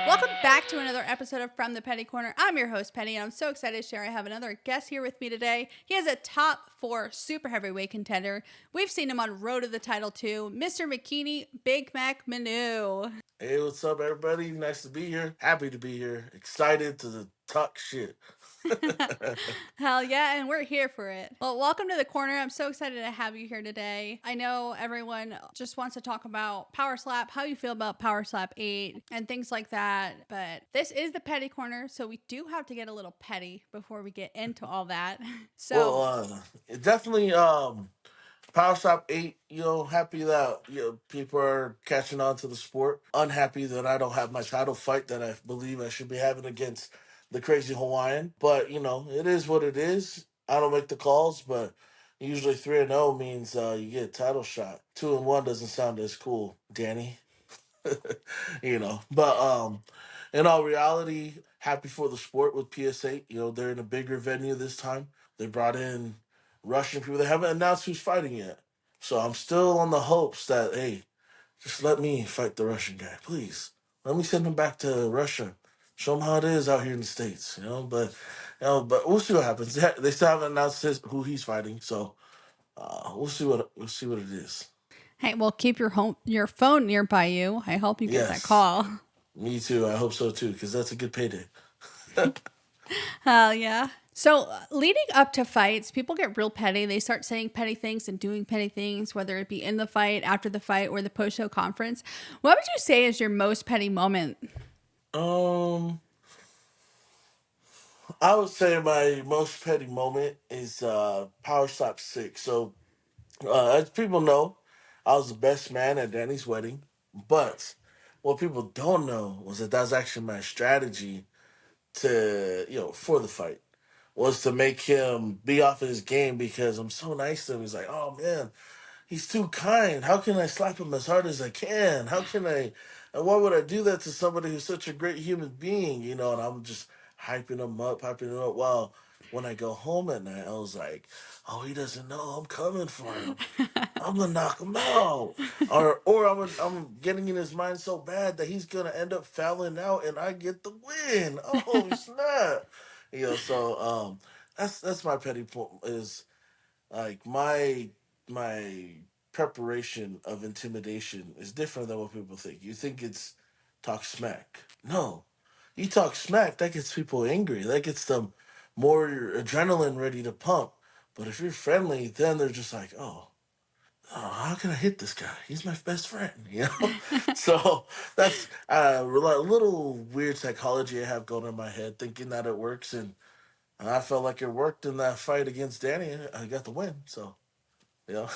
Welcome back to another episode of From the Petty Corner. I'm your host, Penny, and I'm so excited to share I have another guest here with me today. He is a top 4 super heavyweight contender. We've seen him on Road to the Title too, Mr. Makini, Big Mac Manu. Hey, what's up, everybody? Nice to be here. Happy to be here. Excited to talk shit. Hell yeah, and we're here for it. Well, welcome to the corner. I'm so excited to have you here today. I know everyone just wants to talk about Power Slap, how you feel about Power Slap 8, and things like that. But this is the petty corner, so we do have to get a little petty before we get into all that. Well, So, definitely Power Stop 8, happy that people are catching on to the sport. Unhappy that I don't have my title fight that I believe I should be having against the crazy Hawaiian. But, it is what it is. I don't make the calls, but usually 3-0 means you get a title shot. 2-1 doesn't sound as cool, Danny. But in all reality, happy for the sport with PS8. They're in a bigger venue this time. They brought in Russian people. They haven't announced who's fighting yet. So I'm still on the hopes that, hey, just let me fight the Russian guy, please. Let me send him back to Russia. Show him how it is out here in the States, but we'll see what happens. They still haven't announced who he's fighting, so we'll see what it is. hey, well, keep your phone nearby you. I hope you get that Yes, call. me too. I hope so too, because that's a good payday. Hell yeah. So, leading up to fights, people get real petty. They start saying petty things and doing petty things, whether it be in the fight, after the fight, or the post show conference. What would you say is your most petty moment? Um, I would say my most petty moment is Power Slap 6. So, as people know, I was the best man at Danny's wedding. But what people don't know was that was actually my strategy for the fight, was to make him be off of his game because I'm so nice to him. He's like, oh man, he's too kind. How can I slap him as hard as I can? How can I? And why would I do that to somebody who's such a great human being? And I'm just hyping him up. Wow. When I go home at night, I was like, oh, he doesn't know I'm coming for him. I'm gonna knock him out, or I'm getting in his mind so bad that he's gonna end up fouling out, and I get the win. Oh snap! So that's my petty point is like my preparation of intimidation is different than what people think. You think it's talk smack. No. You talk smack, that gets people angry. That gets them more adrenaline ready to pump. But if you're friendly, then they're just like, how can I hit this guy? He's my best friend. So that's a little weird psychology I have going in my head, thinking that it works, and I felt like it worked in that fight against Danny. I got the win, so yeah.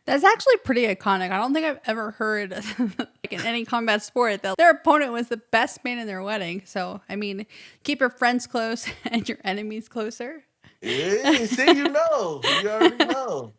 That's actually pretty iconic. I don't think I've ever heard, like in any combat sport, that their opponent was the best man in their wedding. So, I mean, keep your friends close and your enemies closer. Hey, see, you already know.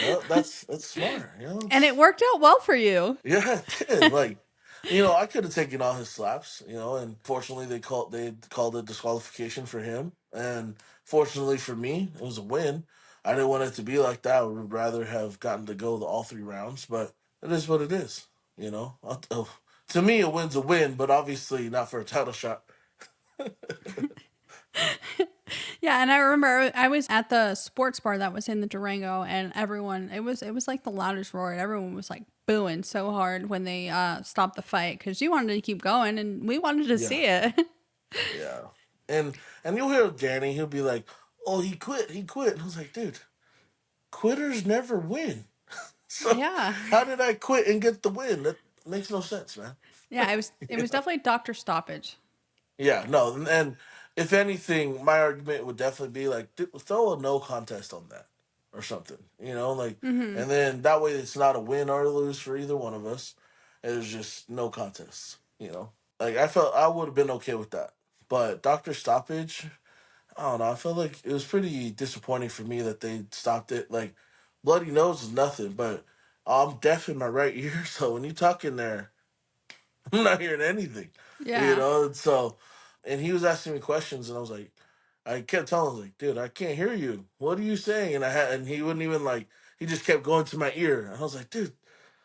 Well, that's smart. And it worked out well for you. Yeah, it did. Like, I could have taken all his slaps, and fortunately they called it disqualification for him, and fortunately for me, it was a win. I didn't want it to be like that. I would rather have gotten to go all 3 rounds, but it is what it is. To me, a win's a win, but obviously not for a title shot. Yeah, and I remember I was at the sports bar that was in the Durango, and everyone it was like the loudest roar, and everyone was like booing so hard when they stopped the fight because you wanted to keep going, and we wanted to Yeah, see it. yeah. And you'll hear Danny. He'll be like, "Oh, he quit. He quit." And I was like, "Dude, quitters never win." So Yeah, how did I quit and get the win? That makes no sense, man. yeah, it was definitely doctor stoppage. Yeah, no, and if anything, my argument would definitely be like throw a no contest on that or something, Hmm. and then that way it's not a win or a lose for either one of us. It's just no contest. Like I felt I would have been okay with that, but Doctor Stoppage, I don't know. I felt like it was pretty disappointing for me that they stopped it. Like bloody nose is nothing, but I'm deaf in my right ear, so when you talk in there, I'm not hearing anything, Yeah. And so, and he was asking me questions, and I was like, I kept telling him, like, dude, I can't hear you. What are you saying? And he wouldn't even like, he just kept going to my ear. And I was like, dude,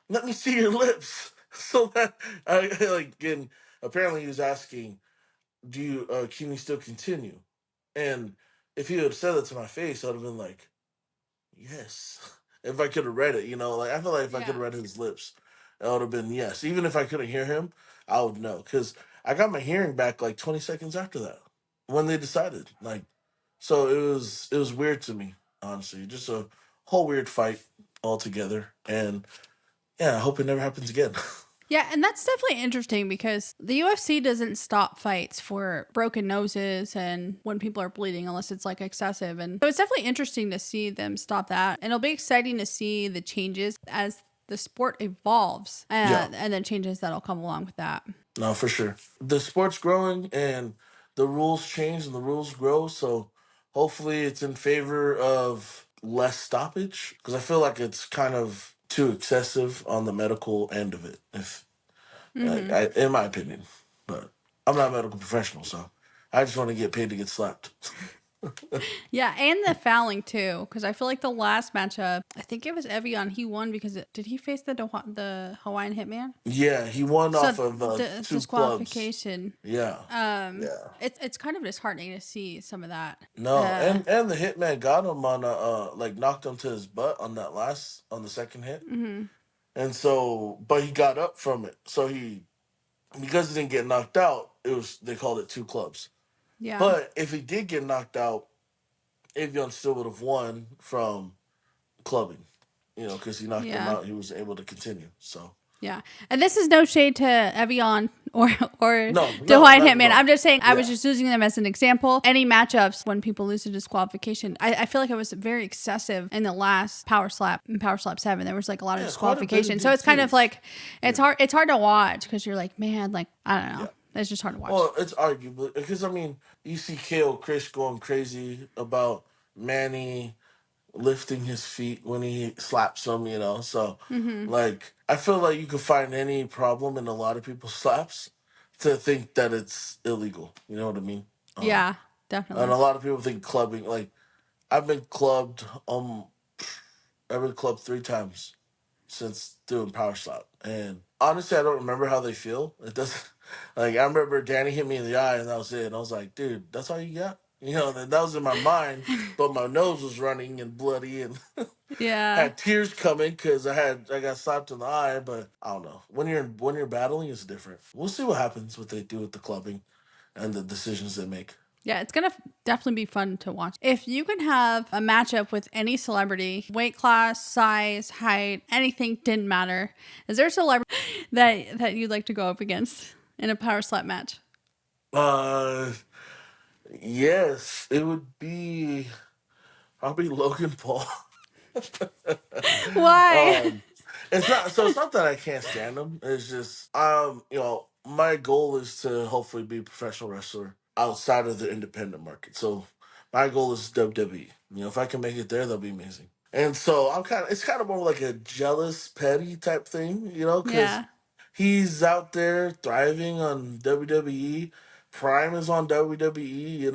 let me see your lips. So that I like, and apparently he was asking, "Do you can you still continue?" And if he had said that to my face, I'd have been like, "Yes." If I could have read it, like I feel like if I could Yeah. have read his lips, it would have been yes. Even if I couldn't hear him, I would know because I got my hearing back like 20 seconds after that when they decided. Like, so it was weird to me, honestly. Just a whole weird fight altogether, and yeah, I hope it never happens again. Yeah, and that's definitely interesting because the UFC doesn't stop fights for broken noses and when people are bleeding unless it's like excessive. And so it's definitely interesting to see them stop that. And it'll be exciting to see the changes as the sport evolves Yeah, and then changes that'll come along with that. no, for sure. The sport's growing and the rules change and the rules grow. So hopefully it's in favor of less stoppage because I feel like it's kind of too excessive on the medical end of it. If like, Hmm. in my opinion, but I'm not a medical professional, so I just want to get paid to get slapped. Yeah, and the fouling too, because I feel like the last matchup, I think it was Evian. He won because did he face the Hawaiian Hitman? Yeah, he won So off of two clubs. disqualification. Yeah, yeah. It's kind of disheartening to see some of that. No, and the hitman got him on like knocked him to his butt on the second hit. Mhm. And so, but he got up from it. So because he didn't get knocked out, they called it two clubs. Yeah, But if he did get knocked out, Avion still would have won from clubbing, because he knocked him yeah, out. He was able to continue. So yeah. And this is no shade to Evian or no, to no, Hawaiian not at Hitman. I'm all. just saying I was Yeah, just using them as an example. Any matchups when people lose to disqualification, I feel like it was very excessive in the last Power Slap and Power Slap 7. There was like a lot of yeah, quite a bit of disqualification. So it's kind of DQs. like Yeah, it's hard to watch because you're like, man, like I don't know. yeah. It's just hard to watch. Well, it's arguable because I mean, you see KO Chris going crazy about Manny lifting his feet when he slaps him. So, Hmm. like, I feel like you could find any problem in a lot of people's slaps to think that it's illegal. You know what I mean? Um, Yeah, and definitely. a lot of people think clubbing. Like, I've been clubbed. I've been clubbed 3 times since doing power slap, and honestly, I don't remember how they feel. It doesn't. Like, I remember Danny hit me in the eye, and that was it. And I was like, dude, that's all you got. That was in my mind, but my nose was running and bloody, and Yeah. had tears coming because I got slapped in the eye, but I don't know. When you're battling, it's different. We'll see what happens, what they do with the clubbing, and the decisions they make. Yeah, it's gonna definitely be fun to watch. If you can have a matchup with any celebrity, weight class, size, height, anything didn't matter. Is there a celebrity that you'd like to go up against in a power slap match? Uh, yes, it would be probably Logan Paul. Why? um, it's not that I can't stand him. It's just my goal is to hopefully be a professional wrestler outside of the independent market. So my goal is WWE. If I can make it there, that'll be amazing. And so it's kind of more like a jealous, petty type thing, because Yeah. he's out there thriving on WWE. Prime is on WWE,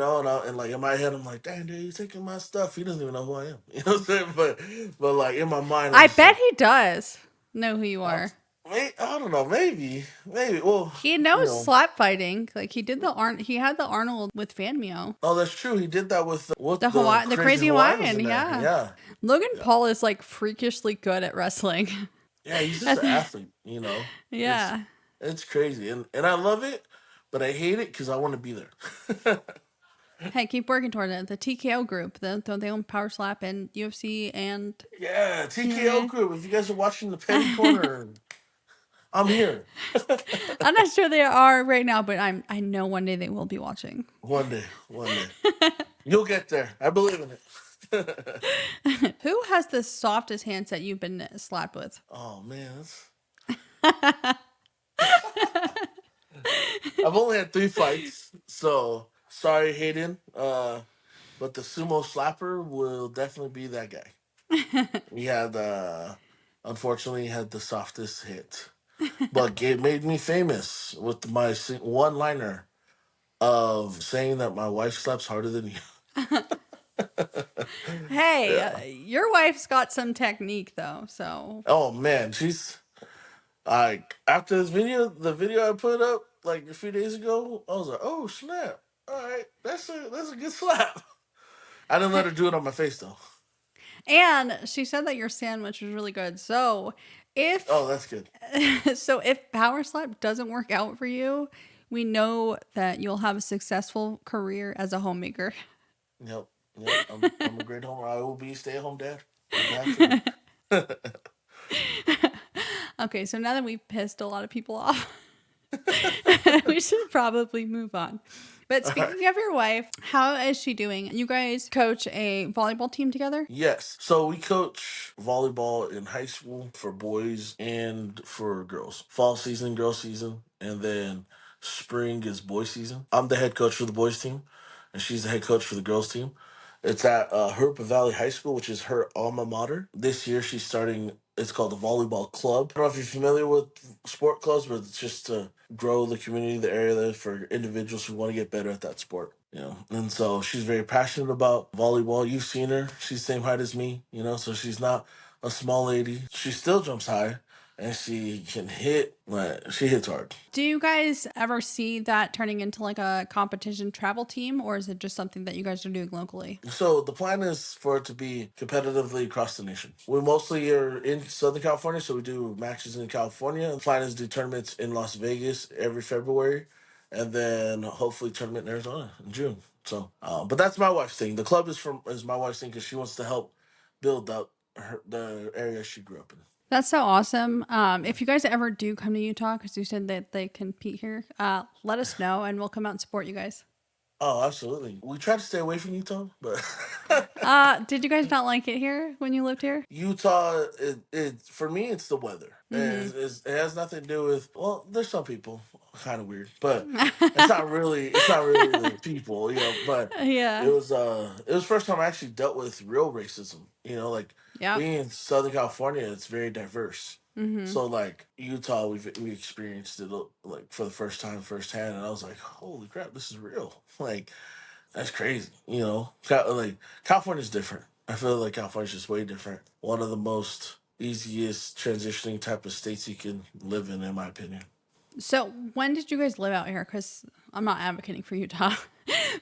and like in my head, I'm like, damn, dude, he's taking my stuff. He doesn't even know who I am. You know what I'm saying? But like in my mind, I'm I just bet like, he does know who you I, are. I don't know, maybe. Well, He you knows know, slap fighting. Like he had the Arnold with Fanmio. oh, that's true. He did that with the The crazy crazy Hawaiians Hawaiian, in there. yeah. Yeah, Logan yeah, Paul is like freakishly good at wrestling. yeah. He's just an athlete. It's Yeah. it's crazy, and I love it, but I hate it because I want to be there. Hey, keep working toward it. The TKO group, don't they own Power Slap and UFC and Yeah, TKO MMA? group. If you guys are watching the Petty Corner, I'm here. I'm not sure they are right now, but I know one day they will be watching. One day, you'll get there. I believe in it. Who has the softest hands that you've been slapped with? Oh man, I've only had 3 fights, so sorry, Hayden. But the sumo slapper will definitely be that guy. He had, unfortunately, he had the softest hit, but it made me famous with my one-liner of saying that my wife slaps harder than you. Hey, Yeah. your wife's got some technique though, so Oh man, she's Like after this video, the video I put up like a few days ago, I was like, "Oh snap! All right, that's a good slap." I didn't let her do it on my face though. And she said that your sandwich was really good. So if Oh, that's good. if Power Slap doesn't work out for you, we know that you'll have a successful career as a homemaker. Yep, yep. I'm a great homer. I will be a stay at home dad. I have to be. Okay, so now that we've pissed a lot of people off, we should probably move on. But All right. speaking of your wife, how is she doing? You guys coach a volleyball team together? Yes. So we coach volleyball in high school for boys and for girls. Fall season, girls season, and then spring is boys season. I'm the head coach for the boys team, and she's the head coach for the girls team. It's at Herpa Valley High School, which is her alma mater. This year she's starting. It's called the volleyball club. I don't know if you're familiar with sport clubs, but it's just to grow the community, the area there for individuals who want to get better at that sport. And so she's very passionate about volleyball. You've seen her; she's the same height as me. So she's not a small lady. She still jumps high, and she can hit. Like, she hits hard. Do you guys ever see that turning into like a competition travel team, or is it just something that you guys are doing locally? So the plan is for it to be competitively across the nation. We mostly are in Southern California, so we do matches in California. The plan is to do tournaments in Las Vegas every February, and then hopefully tournament in Arizona in June. So, but that's my wife's thing. The club is my wife's thing because she wants to help build up the area she grew up in. That's so awesome. If you guys ever do come to Utah, because you said that they compete here, let us know and we'll come out and support you guys. Oh, absolutely. We try to stay away from Utah, but Did you guys not like it here when you lived here? Utah, it for me, it's the weather. Mm-hmm. It has nothing to do with. Well, there's some people kind of weird, but it's not really the people, But it Yeah. was it was the first time I actually dealt with real racism. Like Yep. being in Southern California, it's very diverse. Mm-hmm. So like Utah, we experienced it like for the first time firsthand, and I was like, holy crap, this is real. Like that's crazy. Like California's different. I feel like California's just way different. One of the most easiest transitioning type of states you can live in my opinion. So when did you guys live out here? Because I'm not advocating for Utah,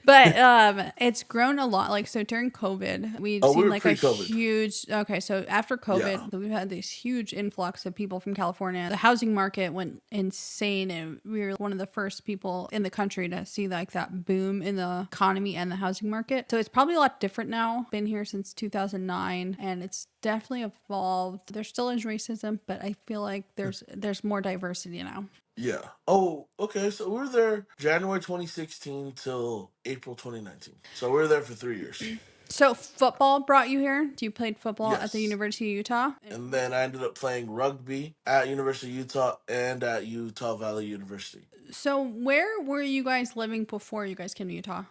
but it's grown a lot. Like so during COVID, we've Oh, we seen were like a pre-COVID. huge. Okay, so after Yeah, COVID, we've had this huge influx of people from California. The housing market went insane, and we were one of the first people in the country to see like that boom in the economy and the housing market. So it's probably a lot different now. Been here since 2009, and it's definitely evolved. There still is racism, but I feel like there's more diversity now. yeah. Oh, okay. So we were there January 2016 till April 2019. So we were there for 3 years. So football brought you here? You played football at the Yes. University of Utah? And then I ended up playing rugby at University of Utah and at Utah Valley University, So where were you guys living before you guys came to Utah?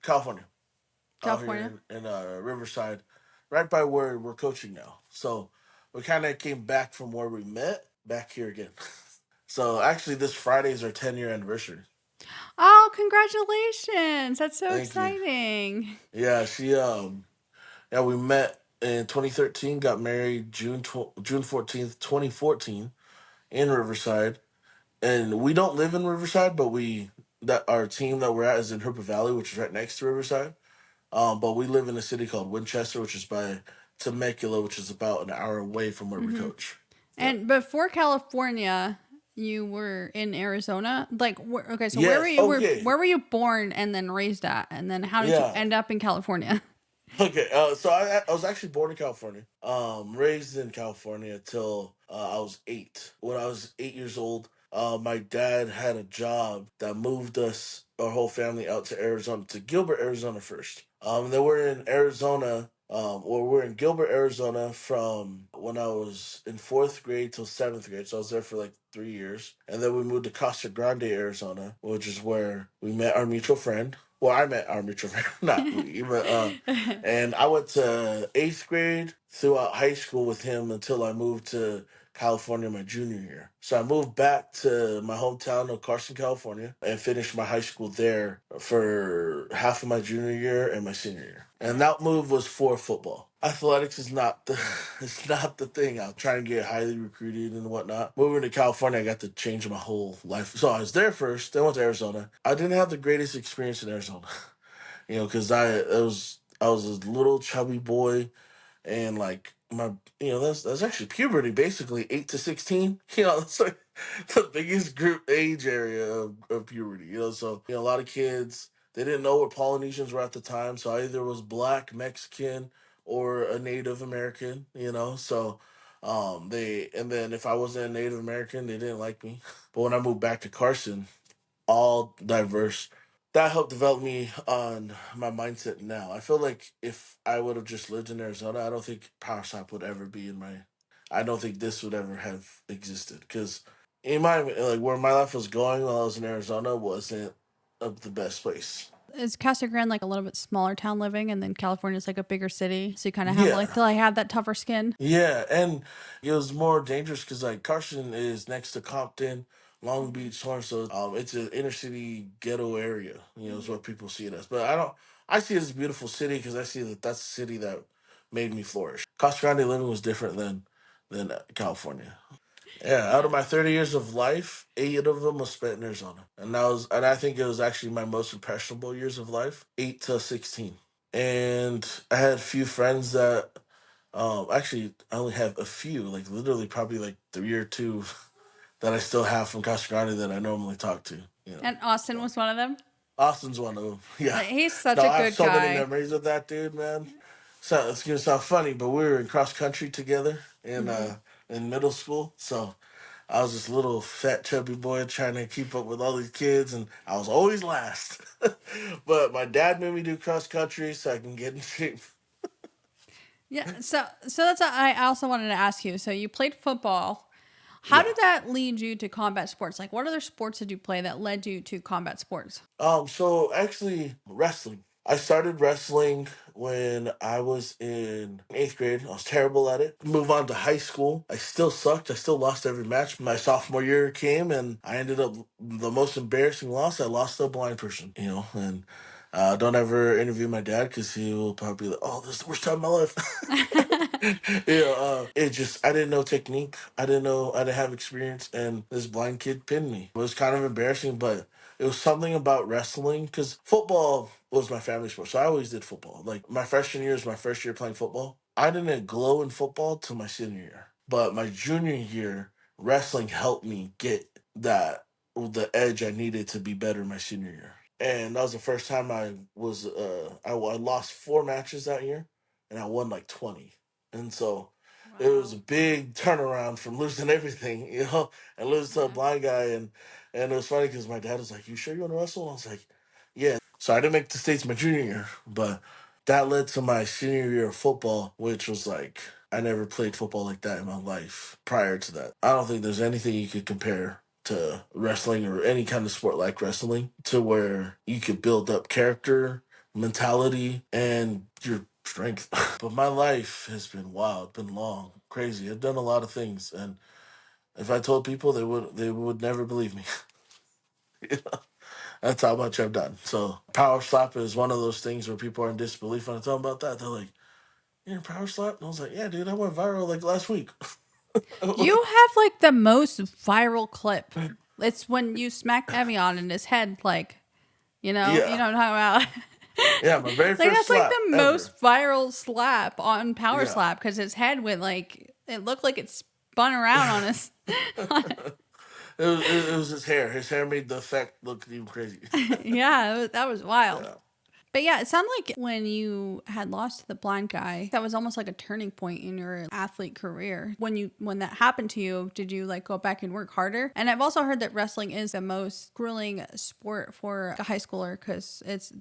California. Out California? here in Riverside, right by where we're coaching now. So we kind of came back from where we met back here again. So actually, this Friday is our 10-year anniversary. Oh, congratulations. That's so Thank you. exciting. Yeah, yeah, we met in 2013, got married June 14th, 2014, in Riverside, and we don't live in Riverside, but that our team that we're at is in Herpa Valley, which is right next to Riverside. But we live in a city called Winchester, which is by Temecula, which is about an hour away from where we Hmm. coach. Yep. And before California, you were in Arizona. Like, okay, so Yes. Okay. where were you born and then raised at, and then how did you Yeah. end up in California? Okay. So I was actually born in California. Raised in California till I was 8. When I was 8 years old, my dad had a job that moved us, our whole family, out to Arizona, to Gilbert, Arizona first. Then we're in Arizona. Or we're in Gilbert, Arizona from when I was in 4th grade till 7th grade. So I was there for like 3 years. And then we moved to Casa Grande, Arizona, which is where we met our mutual friend. Well, I met our mutual friend, not we, but and I went to 8th grade throughout high school with him until I moved to California my junior year. So I moved back to my hometown of Carson, California, and finished my high school there for half of my junior year and my senior year. And that move was for football. Athletics is not the it's not the thing. I'm trying to get highly recruited and whatnot. Moving to California, I got to change my whole life. So I was there first, then went to Arizona. I didn't have the greatest experience in Arizona, because I was a little chubby boy, and like my that's actually puberty, basically 8 to 16. That's like the biggest group age area of puberty. So a lot of kids, they didn't know what Polynesians were at the time, so I either was black, Mexican, or a Native American. So they and then if I wasn't a Native American, they didn't like me. But when I moved back to Carson, all diverse. That helped develop me on my mindset now. I feel like if I would have just lived in Arizona, I don't think Power Slap would ever be in my. I don't think this would ever have existed because in my like where my life was going while I was in Arizona wasn't of the best place. Is Casa Grande like a little bit smaller town living, and then California's like a bigger city, so you kind of have like Yeah, to like have that tougher skin? yeah, and it was more dangerous because like Carson is next to Compton, Long Beach, Torrance, so it's an inner city ghetto area. Is what people see it as. But I don't. I see it as a beautiful city because I see that that's the city that made me flourish. Casa Grande living was different than California. Yeah, out of Yeah. my 30 years of life, 8 of them was spent in Arizona, and I think it was actually my most impressionable years of life, 8 to 16. And I had a few friends that actually, I only have a few, like literally probably like 3 or 2 that I still have from Casa Grande that I normally talk to. And Austin So was one of them. Austin's one of them. Yeah. Like, he's such No, a I have good so many guy. memories of that dude, man. So it's gonna sound funny, but we were in cross country together in middle school. So I was this little fat chubby boy trying to keep up with all these kids, and I was always last. But my dad made me do cross country so I can get in shape. Yeah. So that's I also wanted to ask you. So you played football. How Yeah. did that lead you to combat sports? Like, what other sports did you play that led you to combat sports? So actually wrestling. I started wrestling when I was in 8th grade. I was terrible at it. Move on to high school. I still sucked. I still lost every match. My sophomore year came and I ended up the most embarrassing loss. I lost to a blind person, and don't ever interview my dad because he will probably be like, oh, this is the worst time of my life. It just I didn't know technique. I didn't have experience, and this blind kid pinned me. It was kind of embarrassing, but it was something about wrestling because football was my family sport, so I always did football. Like my freshman year is my first year playing football. I didn't glow in football till my senior year, but my junior year, wrestling helped me get that the edge I needed to be better my senior year. And that was the first time I lost 4 matches that year, and I won like 20. And so it was a Wow. big turnaround from losing everything, and losing to a Yeah. blind guy. And it was funny because my dad was like, "You sure you want to wrestle?" And I was like, "Yeah." So I didn't make the states my junior year, but that led to my senior year of football, which was like I never played football like that in my life prior to that. I don't think there's anything you could compare to wrestling or any kind of sport like wrestling to where you could build up character, mentality, and your strength. But my life has been wild, been long, crazy. I've done a lot of things, and if I told people, they would never believe me. That's how much I've done. So power slap is one of those things where people are in disbelief when I tell them about that. They're like, "You're in power slap?" And I was like, "Yeah, dude, I went viral like last week." You have like the most viral clip. It's when you smacked Evian in his head, like, you Yeah, know what I'm talking about. yeah, my very Like, first that's like slap the ever. most viral slap on Power Yeah. Slap because his head went like, it looked like it spun around on his. It was his hair. His hair made the effect look even crazy. Yeah, that was wild. Yeah. But yeah, it sounded like when you had lost to the blind guy, that was almost like a turning point in your athlete career. When that happened to you, did you like go back and work harder? And I've also heard that wrestling is the most grueling sport for a high schooler because it's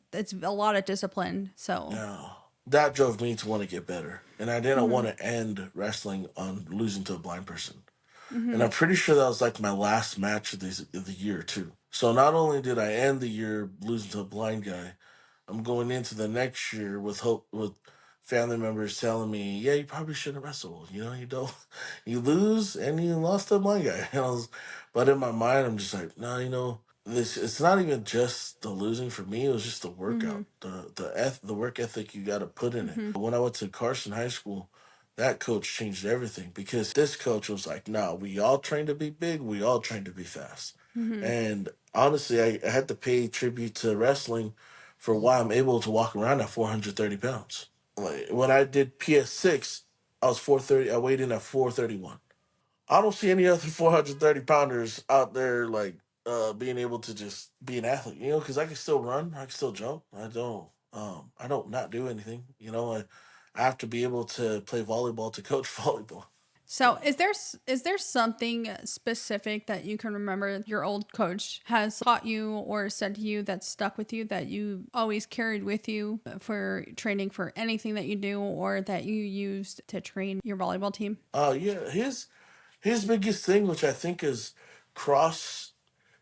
a lot of discipline. So Yeah. That drove me to want to get better. And I didn't want to end wrestling on losing to a blind person. And I'm pretty sure that was like my last match of the year too. So not only did I end the year losing to a blind guy, I'm going into the next year with hope with family members telling me, "Yeah, you probably shouldn't wrestle. You don't, you lose and you lost to one guy." But in my mind, I'm just like, no, this. It's not even just the losing for me. It was just the Mm-hmm. workout, the work ethic you got to put in it. Mm-hmm. When I went to Carson High School, that coach changed everything because this coach was like, "Nah, we all train to be big. We all train to be fast." Mm-hmm. And honestly, I had to pay tribute to wrestling for why I'm able to walk around at 430 pounds. Like when I did PS6, I was 430. I weighed in at 431. I don't see any other 430 pounders out there like being able to just be an athlete. Because I can still run, I can still jump. I don't not do anything. I have to be able to play volleyball to coach volleyball. So, is there something specific that you can remember your old coach has taught you or said to you that stuck with you that you always carried with you for training for anything that you do or that you used to train your volleyball team? Yeah, his biggest thing, which I think is cross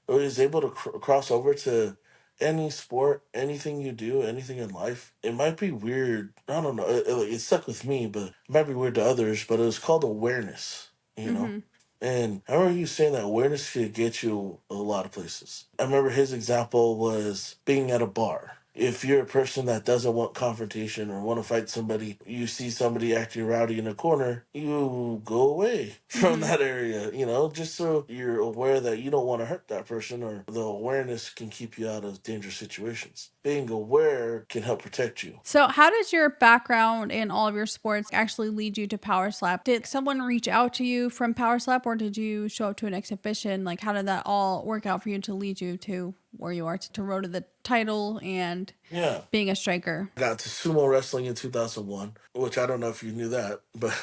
or is able to cross over to any sport, anything you do, anything in life. It might be weird. I don't know. It stuck with me, but it might be weird to others. But it was called awareness. You know. Mm-hmm. And I remember you saying that awareness could get you a lot of places. I remember his example was being at a bar. If you're a person that doesn't want confrontation or want to fight somebody, you see somebody acting rowdy in a corner, you go away from Mm-hmm. that area, just so you're aware that you don't want to hurt that person, or the awareness can keep you out of dangerous situations. Being aware can help protect you. So, how does your background in all of your sports actually lead you to Power Slap? Did someone reach out to you from Power Slap or did you show up to an exhibition? Like, how did that all work out for you to lead you to where you are to road to the title and Yeah. being a striker? Got to sumo wrestling in 2001, which I don't know if you knew that, but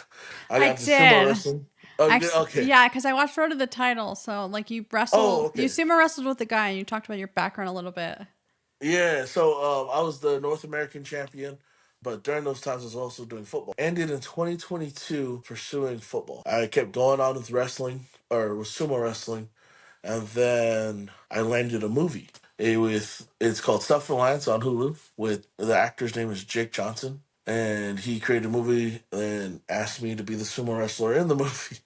I I got to sumo did. wrestling. Oh, you did? Actually, Okay. yeah, because I watched Road to the Title. So, like, Oh, you okay. sumo wrestled with the guy and you talked about your background a little bit. Yeah, so I was the North American champion, but during those times I was also doing football. Ended in 2022 pursuing football. I kept going on with wrestling, or with sumo wrestling, and then I landed a movie. It's called Self Reliance on Hulu. With the actor's name is Jake Johnson, and he created a movie and asked me to be the sumo wrestler in the movie.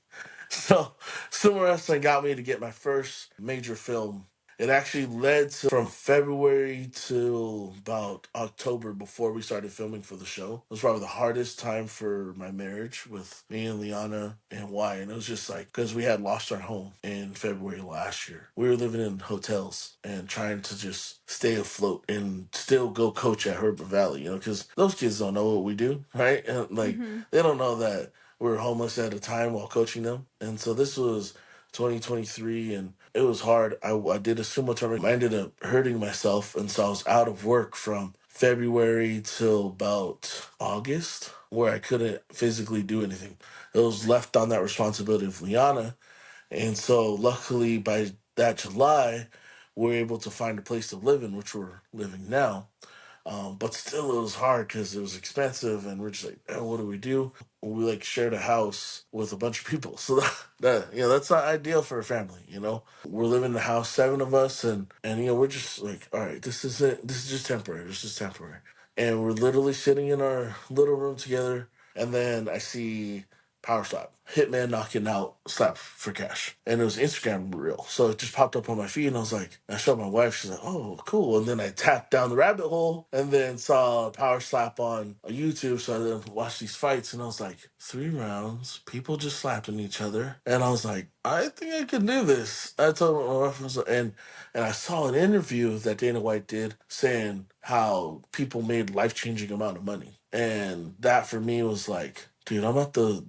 So, sumo wrestling got me to get my first major film. It actually led to from February to about October before we started filming for the show. It was probably the hardest time for my marriage with me and Liana and why. And it was just like, because we had lost our home in February last year. We were living in hotels and trying to just stay afloat and still go coach at Herbert Valley, because those kids don't know what we do, right? And like, Mm-hmm. they don't know that we were homeless at a time while coaching them. And so this was 2023 and it was hard. I did a sumo tournament. I ended up hurting myself. And so I was out of work from February till about August, where I couldn't physically do anything. It was left on that responsibility of Liana. And so luckily by that July, we were able to find a place to live in, which we're living now. But still, it was hard because it was expensive, and we're just like, "Oh, what do we do?" We like shared a house with a bunch of people, so that's not ideal for a family. We're living in the house, seven of us, and we're just like, all right, this is it. This is just temporary. This is temporary, and we're literally sitting in our little room together, and then I see Power Slap. Hitman knocking out Slap for cash. And it was Instagram reel. So it just popped up on my feed and I was like, I showed my wife, she's like, oh, cool. And then I tapped down the rabbit hole and then saw Power Slap on YouTube. So I then watched these fights and I was like, 3 rounds, people just slapping each other. And I was like, I think I could do this. I told my wife, and I saw an interview that Dana White did saying how people made life-changing amount of money. And that for me was like, dude, I'm at the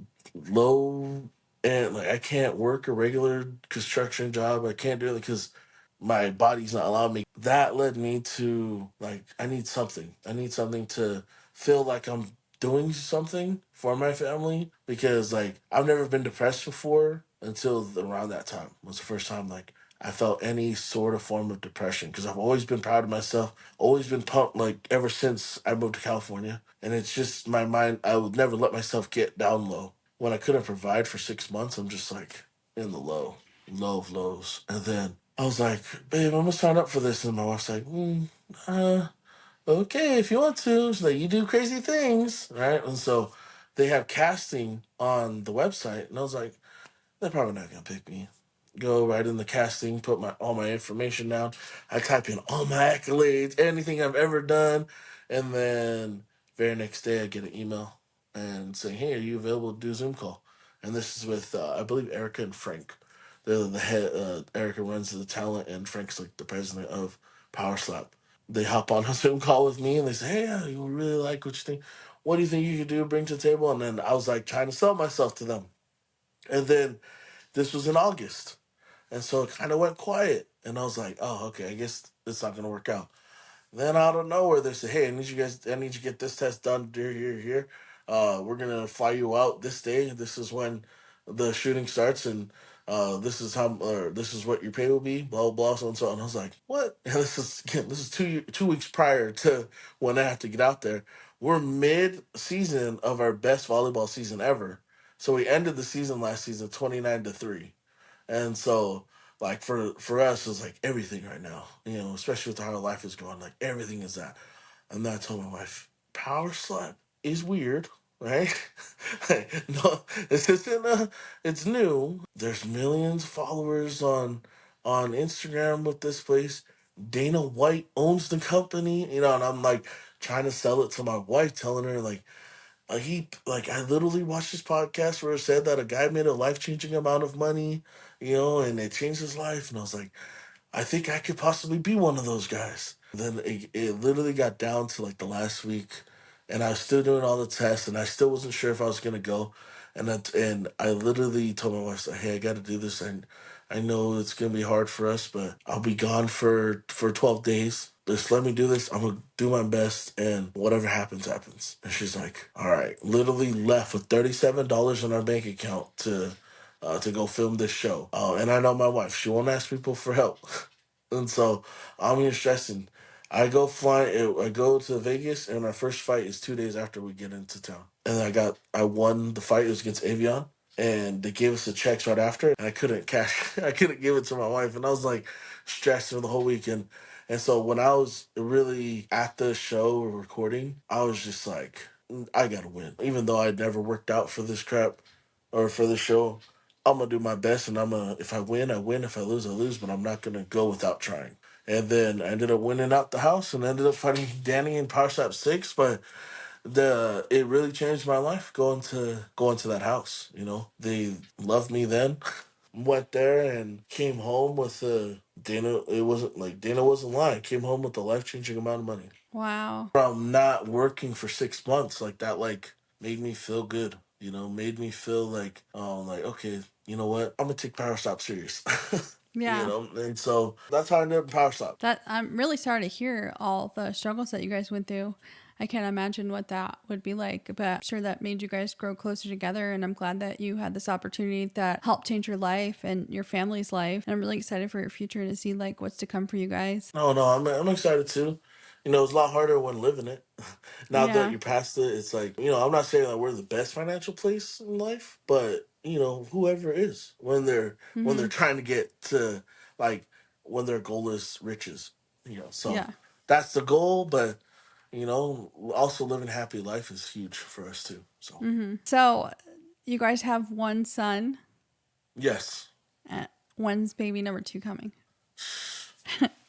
low and like I can't work a regular construction job. I can't do it because my body's not allowing me. That led me to like I need something. I need something to feel like I'm doing something for my family because like I've never been depressed before until around that time. It was the first time like I felt any sort of form of depression because I've always been proud of myself, always been pumped like ever since I moved to California. And it's just my mind, I would never let myself get down low. When I couldn't provide for 6 months, I'm just like in the low of lows. And then I was like, babe, I'm gonna sign up for this. And my wife's like, uh, okay, if you want to, she's like, you do crazy things, right? And so they have casting on the website, and I was like, they're probably not gonna pick me. Go right in the casting, put my all my information down. I type in all my accolades, anything I've ever done, and then very next day I get an email and saying, "Hey, are you available to do a Zoom call?" And this is with I believe Erica and Frank. They're the head. Erica runs the talent, and Frank's like the president of Power Slap. They hop on a Zoom call with me, and they say, "Hey, we really like what you think. What do you think you could do, bring to the table?" And then I was like trying to sell myself to them, and then this was in August. And so it kind of went quiet. And I was like, oh, okay, I guess it's not going to work out. Then out of nowhere, they say, hey, I need you to get this test done here. We're going to fly you out this day. This is when the shooting starts. And this is what your pay will be, blah, blah, so and so. And I was like, what? And this is 2 weeks prior to when I have to get out there. We're mid season of our best volleyball season ever. So we ended the season last season 29-3. And so, like for us, it's like everything right now. Especially with how our life is going, like everything is that. And then I told my wife, Power Slap is weird, right? No, this isn't it's new. There's millions of followers on Instagram with this place. Dana White owns the company, and I'm like trying to sell it to my wife, telling her like I literally watched this podcast where it said that a guy made a life changing amount of money, and it changed his life. And I was like, I think I could possibly be one of those guys. Then it literally got down to like the last week, and I was still doing all the tests, and I still wasn't sure if I was gonna go. And I literally told my wife, like, "Hey, I got to do this, and I know it's gonna be hard for us, but I'll be gone for 12 days. Just let me do this. I'm gonna do my best, and whatever happens, happens." And she's like, "All right." Literally left with $37 in our bank account to go film this show. And I know my wife; she won't ask people for help. And so I'm here stressing. I go to Vegas, and our first fight is 2 days after we get into town. And I won the fight. It was against Avion, and they gave us the checks right after. And I couldn't cash, I couldn't give it to my wife, and I was like stressed for the whole weekend. And so when I was really at the show or recording, I was just like, I gotta win, even though I'd never worked out for this crap or for the show. I'm gonna do my best, and if I win, I win. If I lose, I lose. But I'm not gonna go without trying. And then I ended up winning out the house, and ended up fighting Danny in Power Slap 6. But it really changed my life going to that house. They loved me then. Went there and came home with Dana. It wasn't like Dana wasn't lying. Came home with a life changing amount of money Wow. from not working for 6 months. Like that, like made me feel good. Made me feel like okay, you know what? I'm gonna take Power Stop serious. Yeah. And so that's how I ended up in Power Stop. That I'm really sorry to hear all the struggles that you guys went through. I can't imagine what that would be like, but I'm sure that made you guys grow closer together. And I'm glad that you had this opportunity that helped change your life and your family's life. And I'm really excited for your future to see like what's to come for you guys. No, no, I'm excited too. It's a lot harder when living it. Now that Yeah. you're past it, it's like, I'm not saying that we're the best financial place in life, but whoever is when they're Mm-hmm. trying to get to like when their goal is riches. So Yeah. that's the goal, but also living a happy life is huge for us too. So Mm-hmm. So you guys have one son. yes. When's baby number two coming?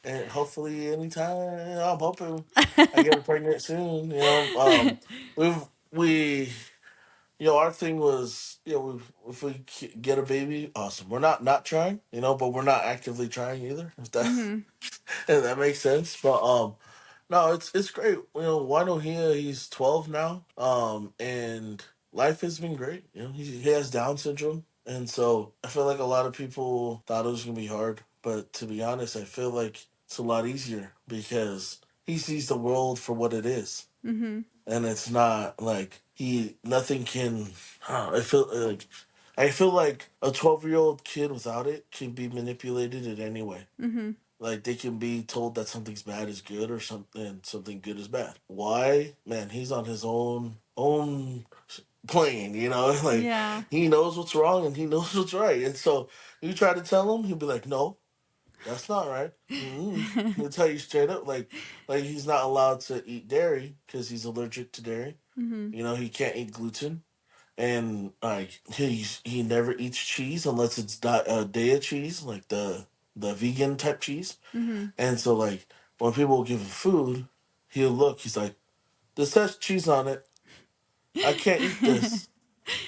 And hopefully anytime I'm hoping I get pregnant soon. We've we our thing was, if we get a baby, awesome. We're not trying, but we're not actively trying either. If that Mm-hmm. if that makes sense. But no, it's great. Wino here, he's 12 now. And life has been great. He has Down syndrome, and so I feel like a lot of people thought it was gonna be hard, but to be honest, I feel like it's a lot easier because he sees the world for what it is, Mm-hmm. and it's not like he nothing can. I feel like a 12-year-old kid without it can be manipulated in any way. Mm-hmm. Like they can be told that something's bad is good or something good is bad. Why? Man, he's on his own plane, like Yeah. he knows what's wrong and he knows what's right. And so you try to tell him, he'll be like, no. That's not right. Mm-hmm. He'll tell you straight up, like he's not allowed to eat dairy because he's allergic to dairy. Mm-hmm. You know, he can't eat gluten, and like he never eats cheese unless it's Daiya cheese, like the vegan type cheese. Mm-hmm. And so like when people give him food, he'll look. He's like, "This has cheese on it. I can't eat this."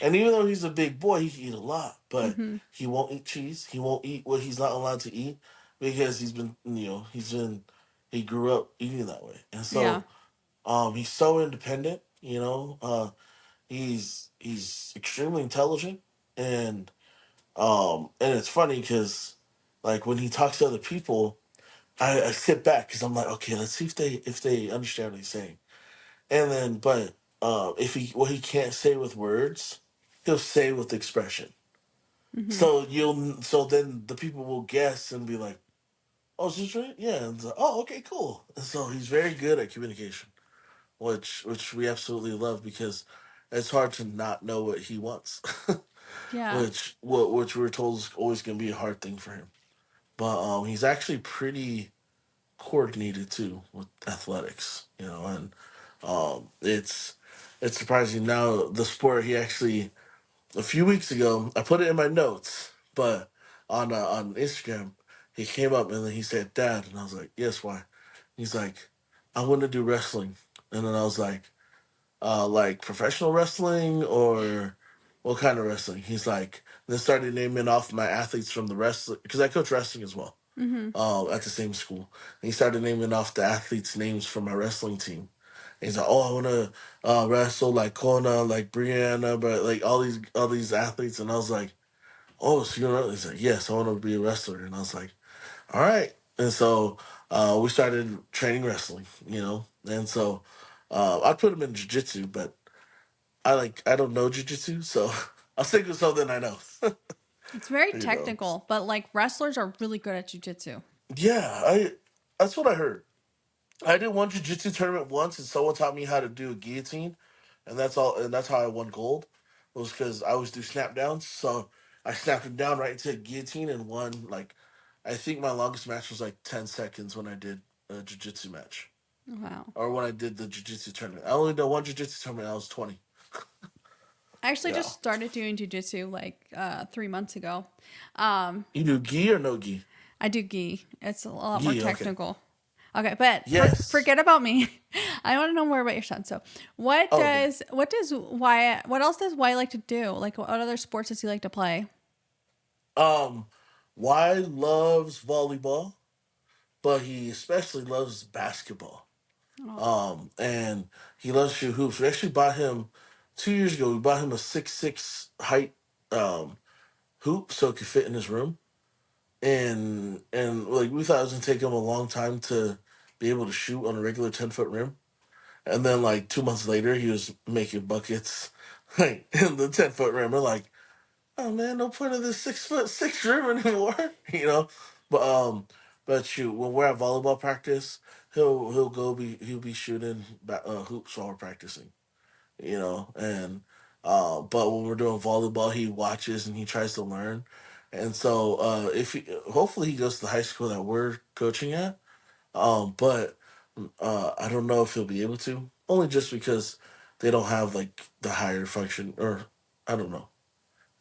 And even though he's a big boy, he can eat a lot, but Mm-hmm. he won't eat cheese. He won't eat what he's not allowed to eat because he grew up eating that way. And Yeah. so he's so independent, he's extremely intelligent, and it's funny cuz like when he talks to other people, I sit back cuz I'm like, okay, let's see if they understand what he's saying. And then but if he what he can't say with words, he'll say with expression. Mm-hmm. So then the people will guess and be like, "Oh, is this right? Yeah." And it's like, "Oh, okay, cool." And so he's very good at communication, which we absolutely love because it's hard to not know what he wants, Yeah. which we're told is always going to be a hard thing for him. But he's actually pretty coordinated too with athletics, and it's surprising now the sport he actually a few weeks ago. I put it in my notes, but on Instagram, he came up and then he said, "Dad," and I was like, "Yes, why?" He's like, "I want to do wrestling," and then I was like professional wrestling or what kind of wrestling?" He's like, then started naming off my athletes from the wrestling because I coach wrestling as well, Mm-hmm. at the same school. And he started naming off the athletes' names from my wrestling team. And he's like, "Oh, I want to wrestle like Kona, like Brianna, but like all these athletes." And I was like, "Oh, so you're not?" He's like, "Yes, I want to be a wrestler." And I was like, "All right." And so we started training wrestling, And so I put him in jiu-jitsu, but I don't know jiu-jitsu, so I'll stick with something I know. It's very you know. technical, but like wrestlers are really good at jujitsu. Yeah, I that's what I heard. I did one jiu-jitsu tournament once, and someone taught me how to do a guillotine, and that's all. And that's how I won gold. Was because I always do snap downs. So I snapped him down right into a guillotine and won. Like, I think my longest match was like 10 seconds when I did a jiu-jitsu match, Wow. or when I did the jiu-jitsu tournament. I only did one jiu-jitsu tournament. I was 20. I actually Yeah. just started doing jujitsu like 3 months ago. Um, You do gi or no gi? I do gi. It's a lot more Gi. Okay. technical. Okay, but Yes. forget about me. I want to know more about your son. So, Oh, okay. what else does Wyatt like to do? Like, what other sports does he like to play? Um, Y loves volleyball, but he especially loves basketball. Oh. And he loves to shoot hoops. We actually bought him 2 years ago. We bought him a 6'6" height um, hoop so it could fit in his room. And like we thought it was gonna take him a long time to be able to shoot on a regular 10-foot rim. And then like 2 months later, he was making buckets like in the 10-foot rim. We're like, "Oh man, no point of this 6'6" rim anymore," you know. But shoot, when we're at volleyball practice, he'll be shooting hoops while we're practicing, And but when we're doing volleyball, he watches and he tries to learn. And so if he, hopefully he goes to the high school that we're coaching at. But I don't know if he'll be able to, only just because they don't have like the higher function, or I don't know.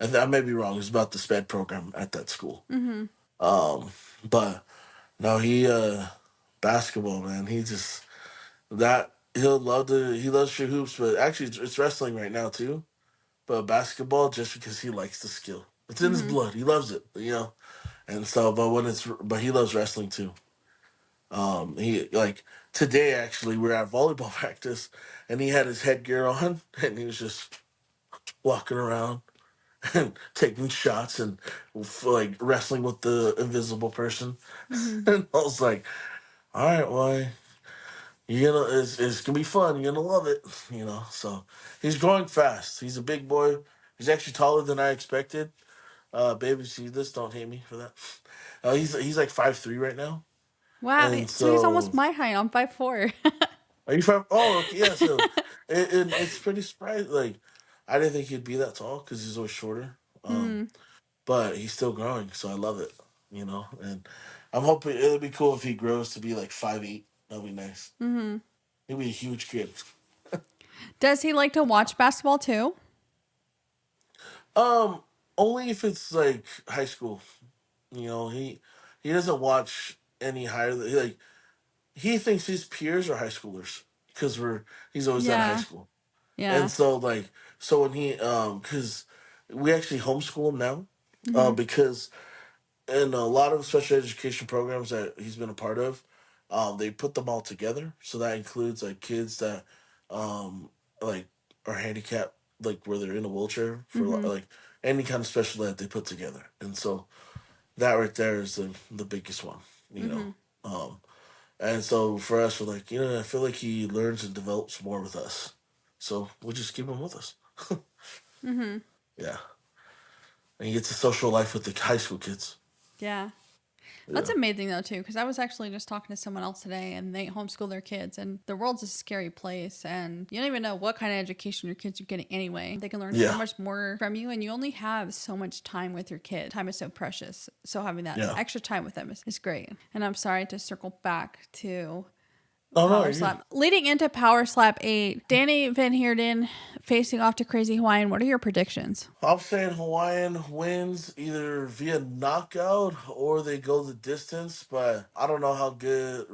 I may be wrong. It's about the SPED program at that school. Mm-hmm. Um, but no, basketball, man. He just that he loves to shoot hoops, but actually it's wrestling right now too. But basketball just because he likes the skill. It's in his Mm-hmm. blood. He loves it. And so, but he loves wrestling too. He like today actually we are at volleyball practice, and he had his headgear on, and he was just walking around and taking shots and like wrestling with the invisible person. Mm-hmm. And I was like, all right, well, it's gonna be fun. You're gonna love it. So he's growing fast. He's a big boy. He's actually taller than I expected. Baby, see this? Don't hate me for that. He's like 5'3" right now, Wow. and So he's almost so my height. I'm 5'4". are you from? Oh, okay, yeah. So it's pretty surprising. Like I didn't think he'd be that tall because he's always shorter. Mm-hmm. But he's still growing, so I love it. And I'm hoping it'll be cool if he grows to be like 5'8". That'll be nice. Mm-hmm. He'll be a huge kid. Does he like to watch basketball too? Um, Only if it's like high school. He doesn't watch any higher. He thinks his peers are high schoolers because he's always at high Yeah. school, and Yeah. so when he because we actually homeschool him now, Mm-hmm. because in a lot of special education programs that he's been a part of, they put them all together. So that includes like kids that um like are handicapped, like where they're in a wheelchair for Mm-hmm. like any kind of special ed they put together, and so that right there is the biggest one, you know. Mm-hmm. Um, and so for us, we're like, I feel like he learns and develops more with us. So we just keep him with us. Mm-hmm. Yeah. And he gets a social life with the high school kids. Yeah. That's Yeah. amazing though too, because I was actually just talking to someone else today, and they homeschool their kids, and the world's a scary place, and you don't even know what kind of education your kids are getting anyway. They can learn so Yeah. much more from you, and you only have so much time with your kid. Time is so precious, so having that Yeah. extra time with them is great. And I'm sorry to circle back to Oh, no, Power you're good. Slap. Leading into Power Slap 8, Danny Van Heerden facing off to Crazy Hawaiian. What are your predictions? I'm saying Hawaiian wins either via knockout or they go the distance, but I don't know how good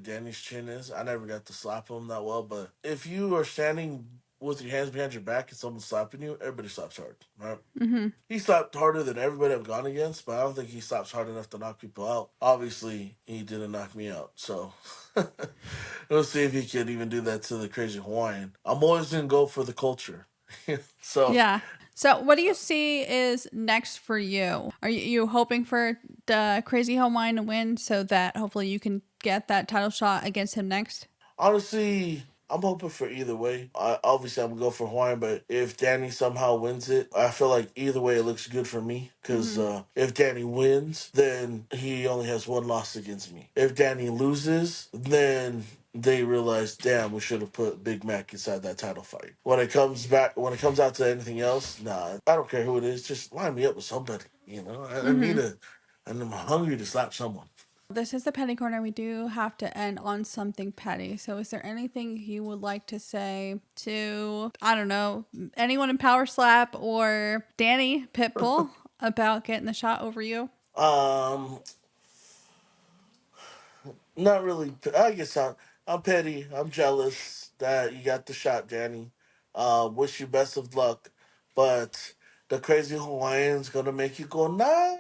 Danny's chin is. I never got to slap him that well, but if you are standing with your hands behind your back and someone's slapping you, everybody slaps hard, right? Mm-hmm. He slapped harder than everybody I've gone against, but I don't think he slaps hard enough to knock people out. Obviously, he didn't knock me out, so we'll see if he can even do that to the crazy Hawaiian. I'm always gonna go for the culture. So Yeah. So, what do you see is next for you? Are you hoping for the Crazy Hawaiian to win so that hopefully you can get that title shot against him next? honestly, I'm hoping for either way. Obviously, I'm gonna go for Hawaiian, but if Danny somehow wins it, I feel like either way it looks good for me. Because Mm-hmm. if Danny wins, then he only has one loss against me. If Danny loses, then they realize, damn, we should have put Big Mac inside that title fight. When it comes out to anything else, nah, I don't care who it is. Just line me up with somebody. I Mm-hmm. need and I'm hungry to slap someone. This is the petty corner. We do have to end on something petty. So, is there anything you would like to say to, I don't know, anyone in Power Slap or Danny Pitbull about getting the shot over you? Um, Not really. I guess I'm petty. I'm jealous that you got the shot, Danny. Wish you best of luck, but the crazy Hawaiian's gonna make you go 9-9.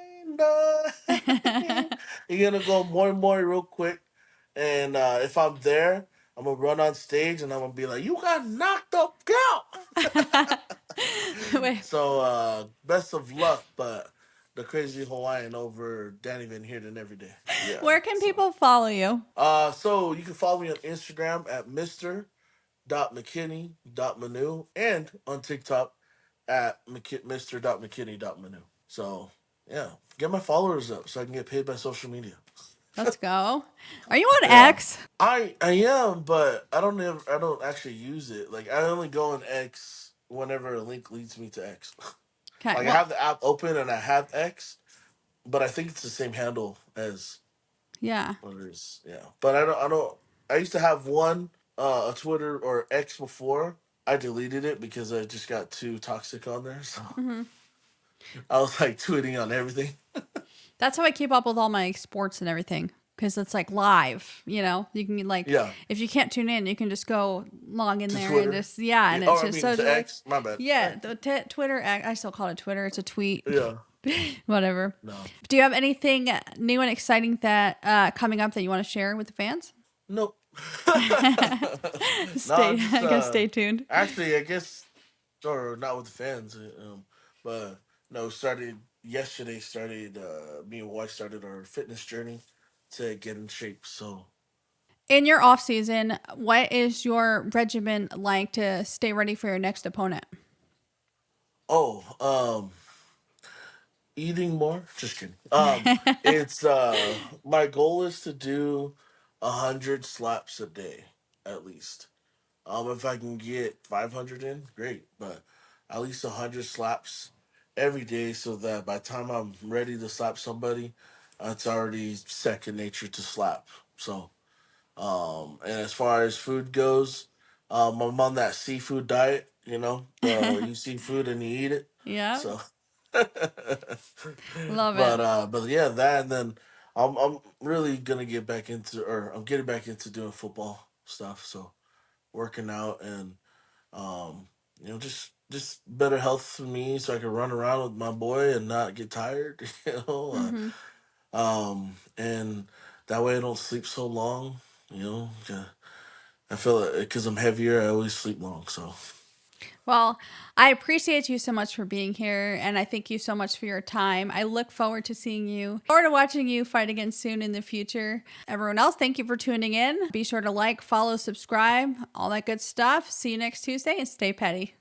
You're gonna go more real quick, and if I'm there, I'm gonna run on stage and I'm gonna be like, "You got knocked the out." Wait, So best of luck, but the crazy Hawaiian over Danny Van Heerden every day. Yeah. where can So. people follow you? So you can follow me on Instagram at Mr.McKinney.Manu and on TikTok at Mr.McKinney.Manu. So yeah, get my followers up so I can get paid by social media. Let's go. Are you on Yeah, X? I am, but I don't actually use it. Like I only go on X whenever a link leads me to X. Okay. Like I Well, have the app open and I have X, but I think it's the same handle as yeah. others. Yeah, but I don't. I used to have one a Twitter or X before. I deleted it because I just got too toxic on there. So Hmm. I was like tweeting on everything. That's how I keep up with all my sports and everything because it's like live. You can like Yeah, if you can't tune in, you can just go log in to there and Twitter. just yeah, Yeah, and it's or I just mean so to like X. My bad. yeah, the Twitter. I still call it Twitter. It's a tweet. Yeah. Whatever. No. Do you have anything new and exciting that coming up that you want to share with the fans? Nope. No, Stay. I'm just I guess stay tuned. actually I guess or not with the fans, but no, started yesterday. Started me and wife started our fitness journey to get in shape. So In your off season, what is your regimen like to stay ready for your next opponent? oh, eating more. Just kidding. It's my goal is to do 100 slaps a day at least. If I can get 500 in, great, but at least 100 slaps every day, so that by the time I'm ready to slap somebody, It's already second nature to slap. So, and as far as food goes, I'm on that seafood diet. You know, you see food and you eat it. Yeah. So, Love it. but yeah, that and then I'm really gonna get back into, or I'm getting back into doing football stuff. So working out and just better health for me, so I can run around with my boy and not get tired. You know, Hmm. and that way I don't sleep so long. You know, I feel it because I'm heavier. I always sleep long. So Well, I appreciate you so much for being here, and I thank you so much for your time. I look forward to seeing you, forward to watching you fight again soon in the future. Everyone else, thank you for tuning in. Be sure to like, follow, subscribe, all that good stuff. See you next Tuesday, and stay petty.